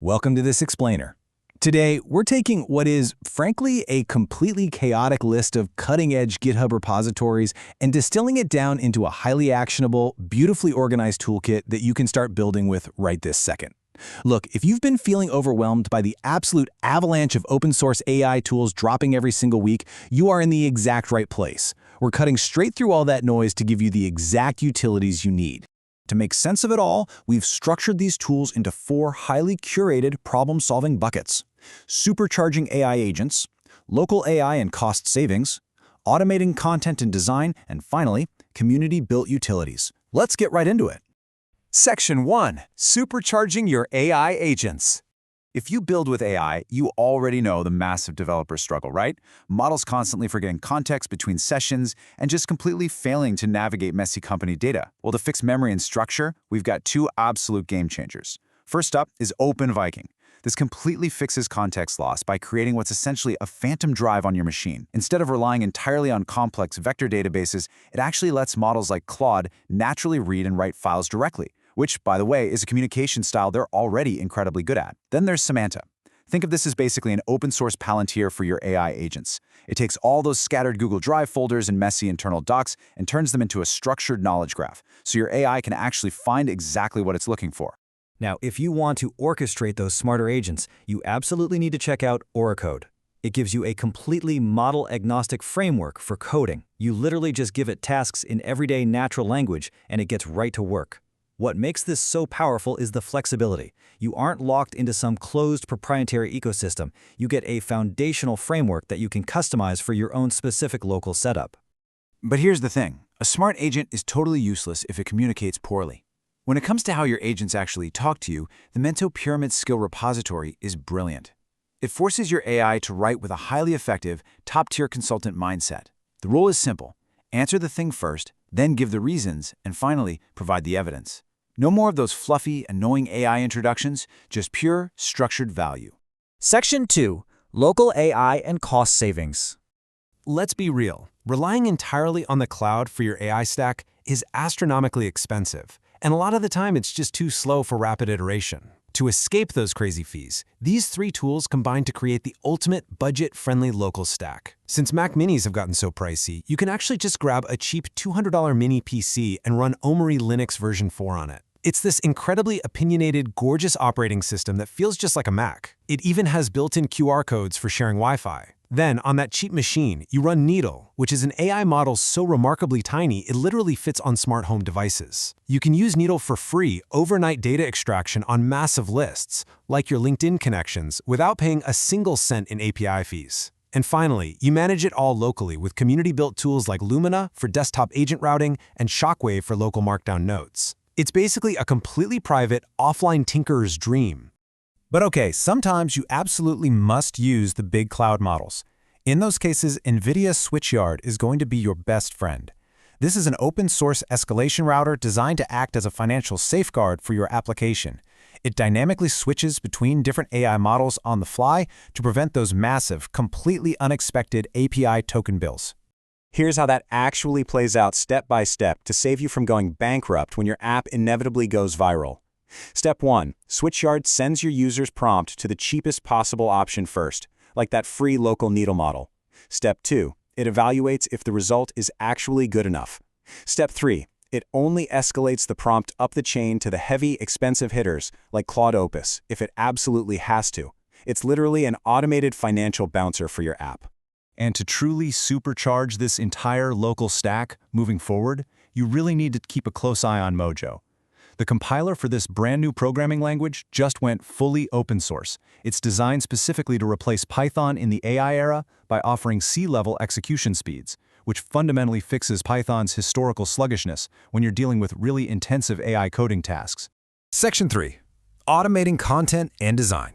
Welcome to this explainer. Today, we're taking what is, frankly, a completely chaotic list of cutting-edge GitHub repositories and distilling it down into a highly actionable, beautifully organized toolkit that you can start building with right this second. Look, if you've been feeling overwhelmed by the absolute avalanche of open-source AI tools dropping every single week, you are in the exact right place. We're cutting straight through all that noise to give you the exact utilities you need. To make sense of it all, we've structured these tools into 4 highly curated problem-solving buckets: supercharging AI agents, local AI and cost savings, automating content and design, and finally, community-built utilities. Let's get right into it. Section 1. Supercharging your AI agents. If you build with AI, you already know the massive developer struggle, right? Models constantly forgetting context between sessions and just completely failing to navigate messy company data. Well, to fix memory and structure, we've got 2 absolute game changers. First up is OpenViking. This completely fixes context loss by creating what's essentially a phantom drive on your machine. Instead of relying entirely on complex vector databases, it actually lets models like Claude naturally read and write files directly, which, by the way, is a communication style they're already incredibly good at. Then there's Samantha. Think of this as basically an open-source Palantir for your AI agents. It takes all those scattered Google Drive folders and messy internal docs and turns them into a structured knowledge graph, so your AI can actually find exactly what it's looking for. Now, if you want to orchestrate those smarter agents, you absolutely need to check out Oracode. It gives you a completely model-agnostic framework for coding. You literally just give it tasks in everyday natural language, and it gets right to work. What makes this so powerful is the flexibility. You aren't locked into some closed proprietary ecosystem. You get a foundational framework that you can customize for your own specific local setup. But here's the thing. A smart agent is totally useless if it communicates poorly. When it comes to how your agents actually talk to you, the Mento Pyramid Skill Repository is brilliant. It forces your AI to write with a highly effective, top-tier consultant mindset. The rule is simple. Answer the thing first, then give the reasons, and finally, provide the evidence. No more of those fluffy, annoying AI introductions, just pure, structured value. Section 2. Local AI and cost savings. Let's be real. Relying entirely on the cloud for your AI stack is astronomically expensive, and a lot of the time it's just too slow for rapid iteration. To escape those crazy fees, these 3 tools combine to create the ultimate budget-friendly local stack. Since Mac Minis have gotten so pricey, you can actually just grab a cheap $200 mini PC and run Omri Linux version 4 on it. It's this incredibly opinionated, gorgeous operating system that feels just like a Mac. It even has built-in QR codes for sharing Wi-Fi. Then, on that cheap machine, you run Needle, which is an AI model so remarkably tiny it literally fits on smart home devices. You can use Needle for free overnight data extraction on massive lists, like your LinkedIn connections, without paying a single cent in API fees. And finally, you manage it all locally with community-built tools like Lumina for desktop agent routing and Shockwave for local markdown notes. It's basically a completely private, offline tinkerer's dream. But okay, sometimes you absolutely must use the big cloud models. In those cases, NVIDIA SwitchYard is going to be your best friend. This is an open-source escalation router designed to act as a financial safeguard for your application. It dynamically switches between different AI models on the fly to prevent those massive, completely unexpected API token bills. Here's how that actually plays out step by step to save you from going bankrupt when your app inevitably goes viral. Step 1. SwitchYard sends your user's prompt to the cheapest possible option first, like that free local Needle model. Step 2. It evaluates if the result is actually good enough. Step 3. It only escalates the prompt up the chain to the heavy, expensive hitters, like Claude Opus, if it absolutely has to. It's literally an automated financial bouncer for your app. And to truly supercharge this entire local stack moving forward, you really need to keep a close eye on Mojo. The compiler for this brand new programming language just went fully open source. It's designed specifically to replace Python in the AI era by offering C-level execution speeds, which fundamentally fixes Python's historical sluggishness when you're dealing with really intensive AI coding tasks. Section 3. Automating content and design.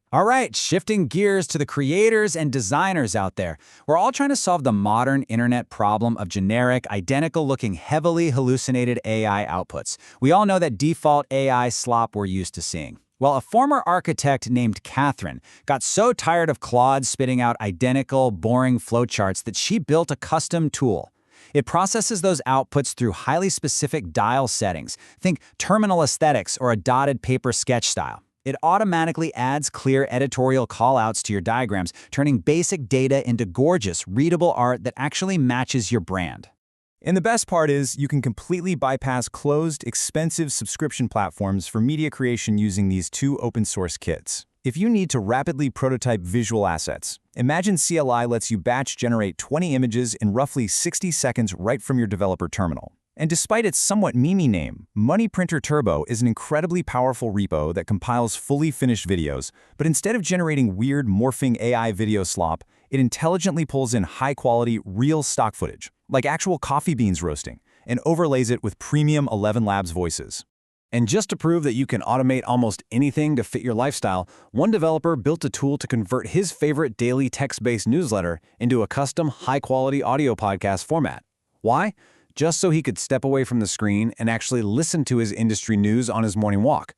All right, shifting gears to the creators and designers out there. We're all trying to solve the modern internet problem of generic, identical-looking, heavily hallucinated AI outputs. We all know that default AI slop we're used to seeing. Well, a former architect named Catherine got so tired of Claude spitting out identical, boring flowcharts that she built a custom tool. It processes those outputs through highly specific dial settings. Think terminal aesthetics or a dotted paper sketch style. It automatically adds clear editorial callouts to your diagrams, turning basic data into gorgeous, readable art that actually matches your brand. And the best part is you can completely bypass closed, expensive subscription platforms for media creation using these two open-source kits. If you need to rapidly prototype visual assets, imagine CLI lets you batch generate 20 images in roughly 60 seconds right from your developer terminal. And despite its somewhat memey name, Money Printer Turbo is an incredibly powerful repo that compiles fully finished videos, but instead of generating weird morphing AI video slop, it intelligently pulls in high-quality, real stock footage, like actual coffee beans roasting, and overlays it with premium 11 Labs voices. And just to prove that you can automate almost anything to fit your lifestyle, one developer built a tool to convert his favorite daily text-based newsletter into a custom, high-quality audio podcast format. Why? Just so he could step away from the screen and actually listen to his industry news on his morning walk.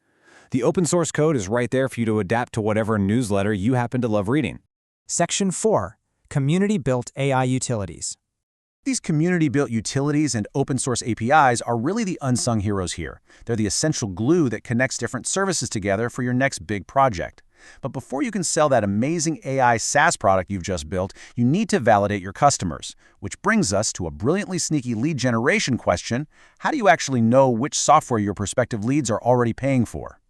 The open source code is right there for you to adapt to whatever newsletter you happen to love reading. Section 4. Community-built AI utilities. These community-built utilities and open-source APIs are really the unsung heroes here. They're the essential glue that connects different services together for your next big project. But before you can sell that amazing AI SaaS product you've just built, you need to validate your customers. Which brings us to a brilliantly sneaky lead generation question. How do you actually know which software your prospective leads are already paying for?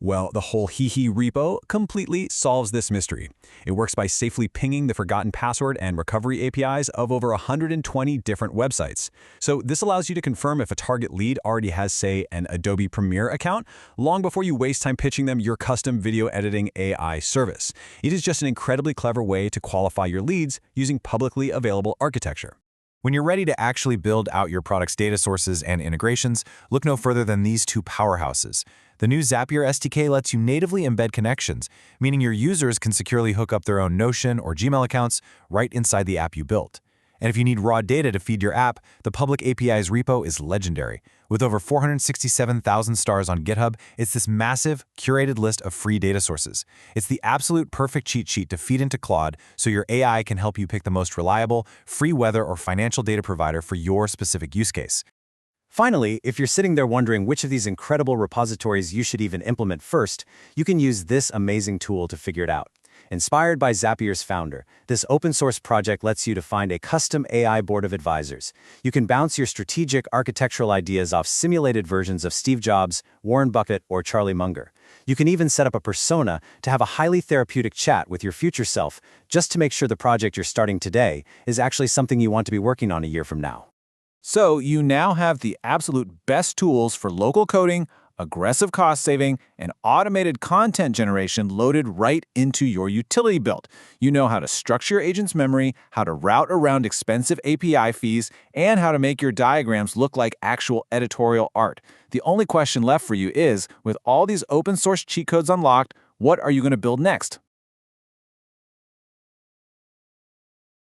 Well, the whole Hihi repo completely solves this mystery. It works by safely pinging the forgotten password and recovery APIs of over 120 different websites. So this allows you to confirm if a target lead already has, say, an Adobe Premiere account, long before you waste time pitching them your custom video editing AI service. It is just an incredibly clever way to qualify your leads using publicly available architecture. When you're ready to actually build out your product's data sources and integrations, look no further than these two powerhouses. The new Zapier SDK lets you natively embed connections, meaning your users can securely hook up their own Notion or Gmail accounts right inside the app you built. And if you need raw data to feed your app, the public APIs repo is legendary. With over 467,000 stars on GitHub, it's this massive, curated list of free data sources. It's the absolute perfect cheat sheet to feed into Claude so your AI can help you pick the most reliable, free weather or financial data provider for your specific use case. Finally, if you're sitting there wondering which of these incredible repositories you should even implement first, you can use this amazing tool to figure it out. Inspired by Zapier's founder, this open-source project lets you to find a custom AI board of advisors. You can bounce your strategic architectural ideas off simulated versions of Steve Jobs, Warren Buffett, or Charlie Munger. You can even set up a persona to have a highly therapeutic chat with your future self, just to make sure the project you're starting today is actually something you want to be working on a year from now. So you now have the absolute best tools for local coding, aggressive cost saving, and automated content generation loaded right into your utility build. You know how to structure your agent's memory, how to route around expensive API fees, and how to make your diagrams look like actual editorial art. The only question left for you is, with all these open source cheat codes unlocked, what are you going to build next?